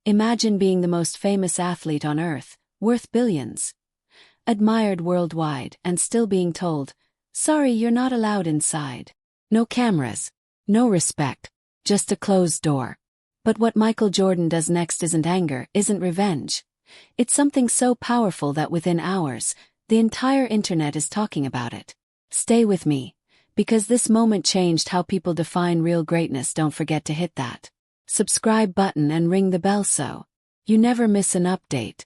Imagine being the most famous athlete on earth, worth billions, admired worldwide, and still being told, "Sorry, you're not allowed inside." No cameras, no respect, just a closed door. But what Michael Jordan does next isn't anger, isn't revenge. It's something so powerful that within hours, the entire internet is talking about it. Stay with me, because this moment changed how people define real greatness. Don't forget to hit that subscribe button and ring the bell so you never miss an update.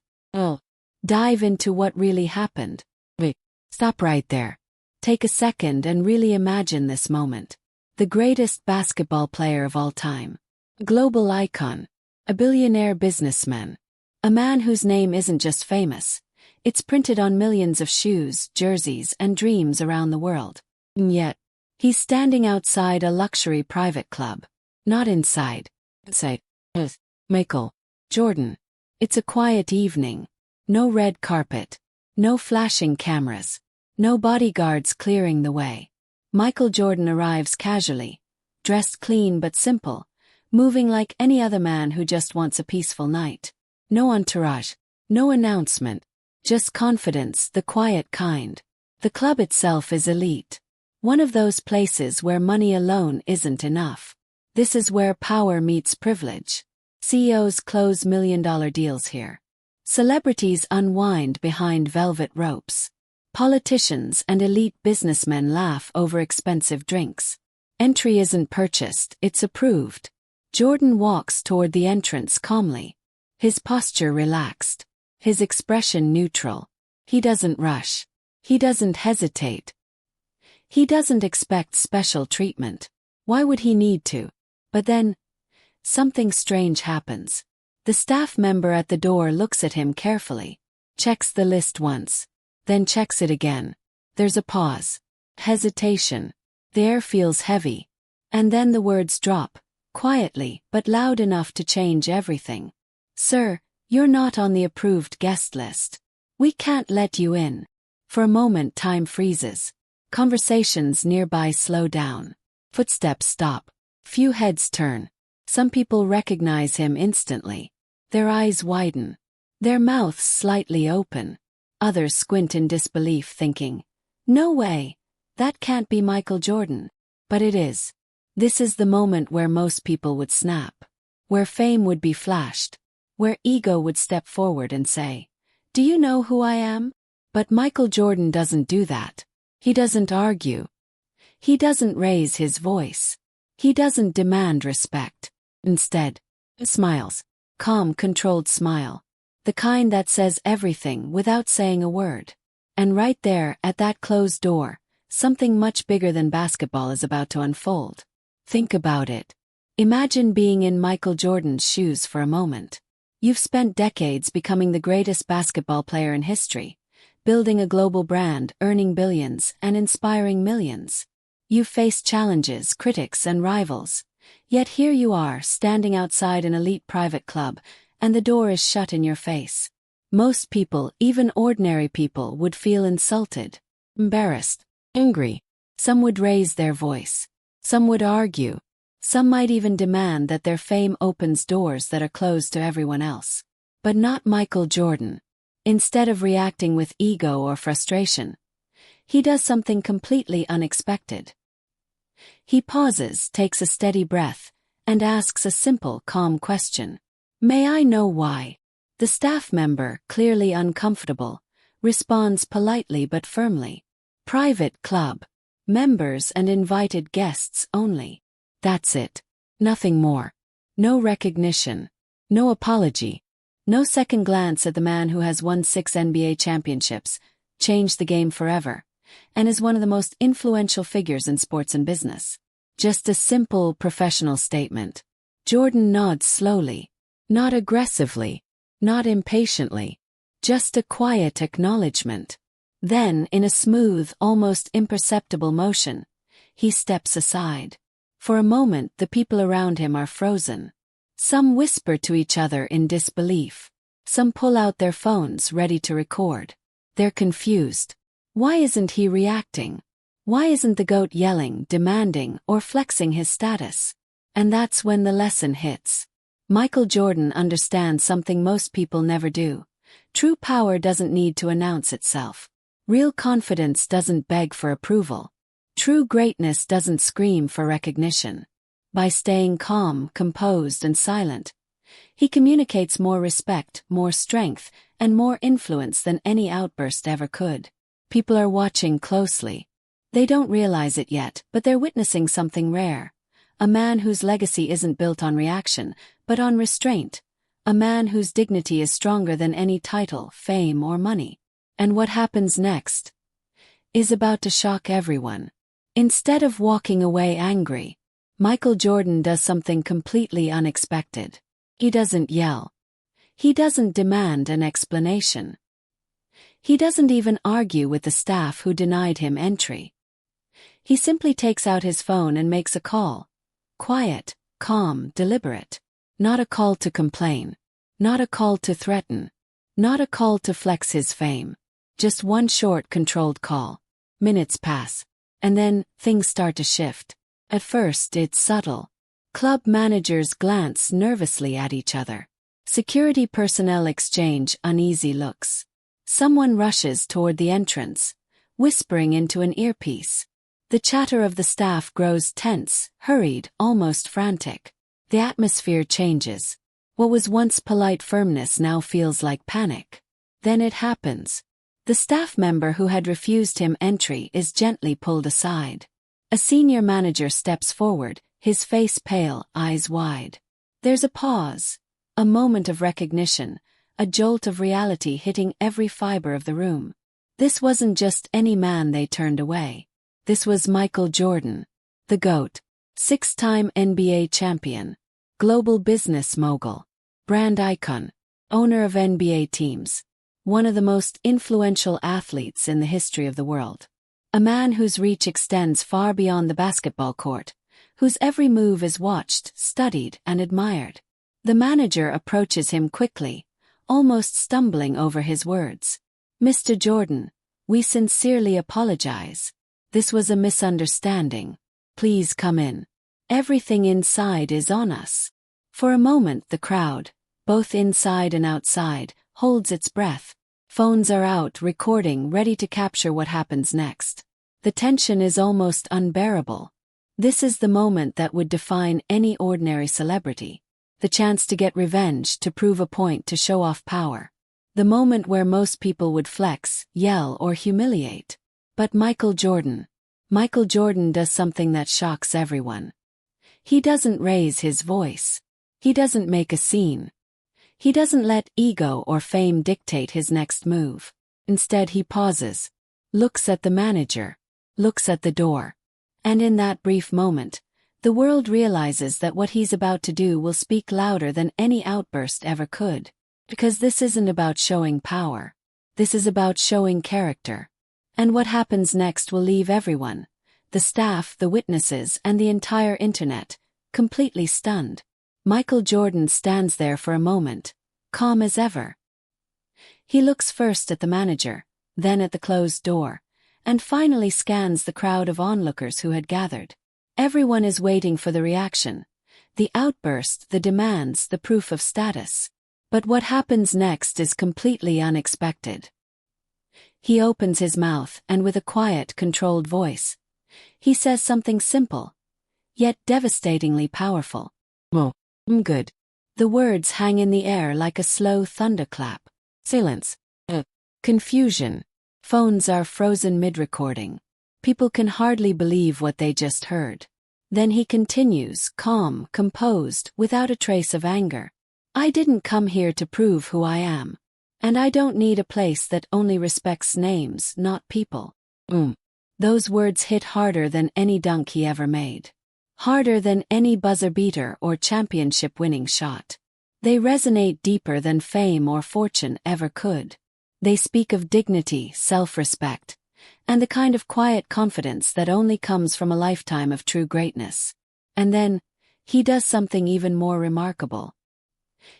Dive into what really happened. Wait, stop right there. Take a second and really imagine this moment. The greatest basketball player of all time. A global icon. A billionaire businessman. A man whose name isn't just famous. It's printed on millions of shoes, jerseys, and dreams around the world. And yet, he's standing outside a luxury private club. Not inside. Inside. Michael Jordan. It's a quiet evening. No red carpet. No flashing cameras. No bodyguards clearing the way. Michael Jordan arrives casually, dressed clean but simple, moving like any other man who just wants a peaceful night. No entourage. No announcement. Just confidence, the quiet kind. The club itself is elite. One of those places where money alone isn't enough. This is where power meets privilege. CEOs close million-dollar deals here. Celebrities unwind behind velvet ropes. Politicians and elite businessmen laugh over expensive drinks. Entry isn't purchased, it's approved. Jordan walks toward the entrance calmly. His posture relaxed. His expression neutral. He doesn't rush. He doesn't hesitate. He doesn't expect special treatment. Why would he need to? But then, something strange happens. The staff member at the door looks at him carefully, checks the list once, then checks it again. There's a pause. Hesitation. The air feels heavy. And then the words drop, quietly but loud enough to change everything. "Sir, you're not on the approved guest list. We can't let you in." For a moment time freezes. Conversations nearby slow down. Footsteps stop. Few heads turn. Some people recognize him instantly. Their eyes widen. Their mouths slightly open. Others squint in disbelief thinking, "No way. That can't be Michael Jordan." But it is. This is the moment where most people would snap. Where fame would be flashed. Where ego would step forward and say, "Do you know who I am?" But Michael Jordan doesn't do that. He doesn't argue. He doesn't raise his voice. He doesn't demand respect. Instead, he smiles. Calm, controlled smile. The kind that says everything without saying a word. And right there, at that closed door, something much bigger than basketball is about to unfold. Think about it. Imagine being in Michael Jordan's shoes for a moment. You've spent decades becoming the greatest basketball player in history, building a global brand, earning billions, and inspiring millions. You've faced challenges, critics, and rivals. Yet here you are, standing outside an elite private club, and the door is shut in your face. Most people, even ordinary people, would feel insulted, embarrassed, angry. Some would raise their voice. Some would argue. Some might even demand that their fame opens doors that are closed to everyone else. But not Michael Jordan. Instead of reacting with ego or frustration, he does something completely unexpected. He pauses, takes a steady breath, and asks a simple, calm question. "May I know why?" The staff member, clearly uncomfortable, responds politely but firmly. "Private club. Members and invited guests only." That's it. Nothing more. No recognition. No apology. No second glance at the man who has won 6 NBA championships, changed the game forever, and is one of the most influential figures in sports and business. Just a simple, professional statement. Jordan nods slowly. Not aggressively. Not impatiently. Just a quiet acknowledgement. Then, in a smooth, almost imperceptible motion, he steps aside. For a moment, the people around him are frozen. Some whisper to each other in disbelief. Some pull out their phones ready to record. They're confused. Why isn't he reacting? Why isn't the GOAT yelling, demanding, or flexing his status? And that's when the lesson hits. Michael Jordan understands something most people never do. True power doesn't need to announce itself. Real confidence doesn't beg for approval. True greatness doesn't scream for recognition. By staying calm, composed, and silent, he communicates more respect, more strength, and more influence than any outburst ever could. People are watching closely. They don't realize it yet, but they're witnessing something rare. A man whose legacy isn't built on reaction, but on restraint. A man whose dignity is stronger than any title, fame, or money. And what happens next is about to shock everyone. Instead of walking away angry, Michael Jordan does something completely unexpected. He doesn't yell. He doesn't demand an explanation. He doesn't even argue with the staff who denied him entry. He simply takes out his phone and makes a call. Quiet, calm, deliberate. Not a call to complain. Not a call to threaten. Not a call to flex his fame. Just one short, controlled call. Minutes pass. And then, things start to shift. At first, it's subtle. Club managers glance nervously at each other. Security personnel exchange uneasy looks. Someone rushes toward the entrance, whispering into an earpiece. The chatter of the staff grows tense, hurried, almost frantic. The atmosphere changes. What was once polite firmness now feels like panic. Then it happens. The staff member who had refused him entry is gently pulled aside. A senior manager steps forward, his face pale, eyes wide. There's a pause. A moment of recognition, a jolt of reality hitting every fiber of the room. This wasn't just any man they turned away. This was Michael Jordan, the GOAT, 6-time NBA champion, global business mogul, brand icon, owner of NBA teams, one of the most influential athletes in the history of the world. A man whose reach extends far beyond the basketball court, whose every move is watched, studied, and admired. The manager approaches him quickly, almost stumbling over his words. "Mr. Jordan, we sincerely apologize. This was a misunderstanding. Please come in. Everything inside is on us." For a moment the crowd, both inside and outside, holds its breath. Phones are out, recording, ready to capture what happens next. The tension is almost unbearable. This is the moment that would define any ordinary celebrity. The chance to get revenge, to prove a point, to show off power. The moment where most people would flex, yell, or humiliate. But Michael Jordan does something that shocks everyone. He doesn't raise his voice. He doesn't make a scene. He doesn't let ego or fame dictate his next move. Instead, he pauses, looks at the manager, looks at the door. And in that brief moment, the world realizes that what he's about to do will speak louder than any outburst ever could. Because this isn't about showing power. This is about showing character. And what happens next will leave everyone, the staff, the witnesses, and the entire internet, completely stunned. Michael Jordan stands there for a moment, calm as ever. He looks first at the manager, then at the closed door, and finally scans the crowd of onlookers who had gathered. Everyone is waiting for the reaction, the outburst, the demands, the proof of status. But what happens next is completely unexpected. He opens his mouth, and with a quiet, controlled voice, he says something simple, yet devastatingly powerful. "I'm good." The words hang in the air like a slow thunderclap. Silence. Confusion. Phones are frozen mid-recording. People can hardly believe what they just heard. Then he continues, calm, composed, without a trace of anger. "I didn't come here to prove who I am. And I don't need a place that only respects names, not people." Those words hit harder than any dunk he ever made. Harder than any buzzer-beater or championship-winning shot. They resonate deeper than fame or fortune ever could. They speak of dignity, self-respect, and the kind of quiet confidence that only comes from a lifetime of true greatness. And then, he does something even more remarkable.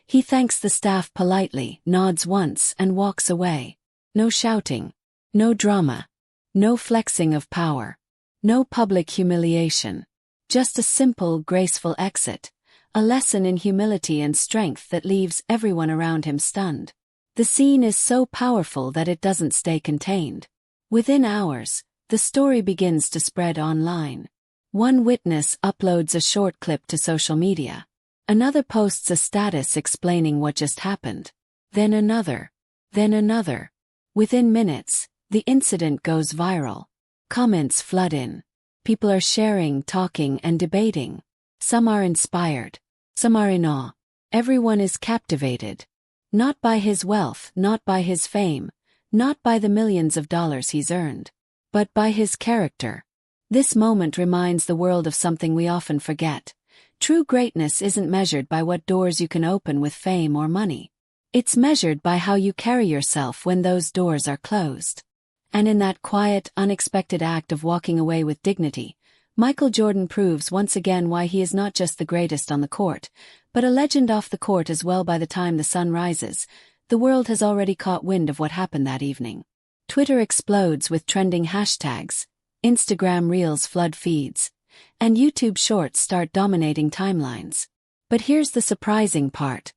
He thanks the staff politely, nods once, and walks away. No shouting, no drama, no flexing of power, no public humiliation. Just a simple, graceful exit, A lesson in humility and strength that leaves everyone around him stunned. The scene is so powerful that it doesn't stay contained. Within hours, the story begins to spread online. One witness uploads a short clip to social media. Another posts a status explaining what just happened. Then another. Then another. Within minutes, the incident goes viral. Comments flood in. People are sharing, talking, and debating. Some are inspired. Some are in awe. Everyone is captivated. Not by his wealth, not by his fame, not by the millions of dollars he's earned, but by his character. This moment reminds the world of something we often forget. True greatness isn't measured by what doors you can open with fame or money. It's measured by how you carry yourself when those doors are closed. And in that quiet, unexpected act of walking away with dignity, Michael Jordan proves once again why he is not just the greatest on the court, but a legend off the court as well. By the time the sun rises, the world has already caught wind of what happened that evening. Twitter explodes with trending hashtags, Instagram Reels flood feeds, and YouTube Shorts start dominating timelines. But here's the surprising part.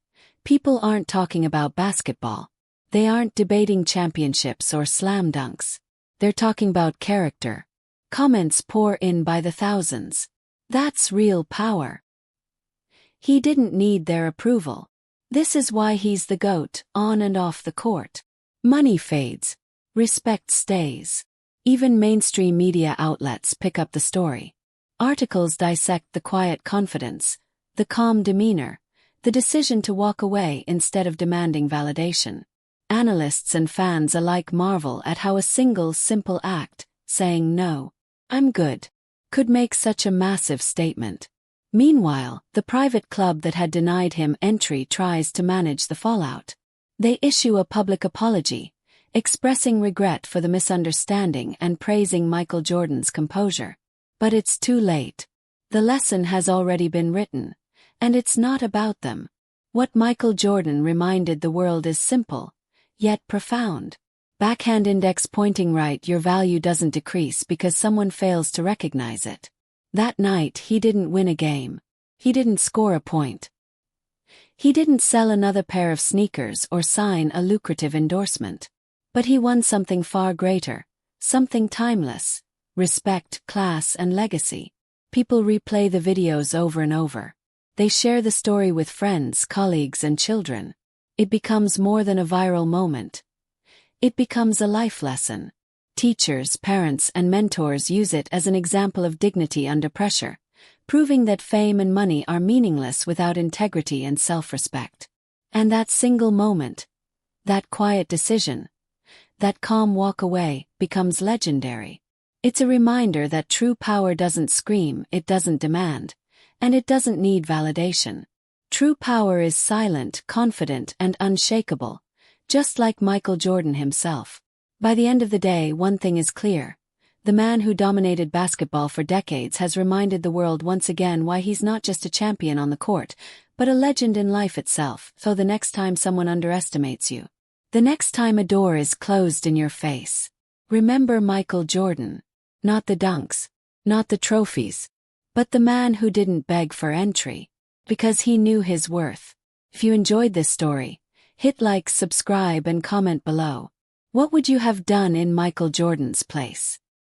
People aren't talking about basketball. They aren't debating championships or slam dunks. They're talking about character. Comments pour in by the thousands. That's real power. He didn't need their approval. This is why he's the GOAT, on and off the court. Money fades. Respect stays. Even mainstream media outlets pick up the story. Articles dissect the quiet confidence, the calm demeanor, the decision to walk away instead of demanding validation. Analysts and fans alike marvel at how a single simple act, saying no, I'm good, could make such a massive statement. Meanwhile, the private club that had denied him entry tries to manage the fallout. They issue a public apology, expressing regret for the misunderstanding and praising Michael Jordan's composure. But it's too late. The lesson has already been written, and it's not about them. What Michael Jordan reminded the world is simple, yet profound. Backhand index pointing right. Your value doesn't decrease because someone fails to recognize it. That night he didn't win a game. He didn't score a point. He didn't sell another pair of sneakers or sign a lucrative endorsement. But he won something far greater, something timeless: respect, class, and legacy. People replay the videos over and over. They share the story with friends, colleagues, and children. It becomes more than a viral moment. It becomes a life lesson. Teachers, parents, and mentors use it as an example of dignity under pressure, proving that fame and money are meaningless without integrity and self-respect. And that single moment, that quiet decision, that calm walk away, becomes legendary. It's a reminder that true power doesn't scream, it doesn't demand, and it doesn't need validation. True power is silent, confident, and unshakable, just like Michael Jordan himself. By the end of the day, one thing is clear. The man who dominated basketball for decades has reminded the world once again why he's not just a champion on the court, but a legend in life itself. So the next time someone underestimates you, the next time a door is closed in your face, remember Michael Jordan. Not the dunks, not the trophies, but the man who didn't beg for entry, because he knew his worth. If you enjoyed this story, hit like, subscribe, and comment below. What would you have done in Michael Jordan's place?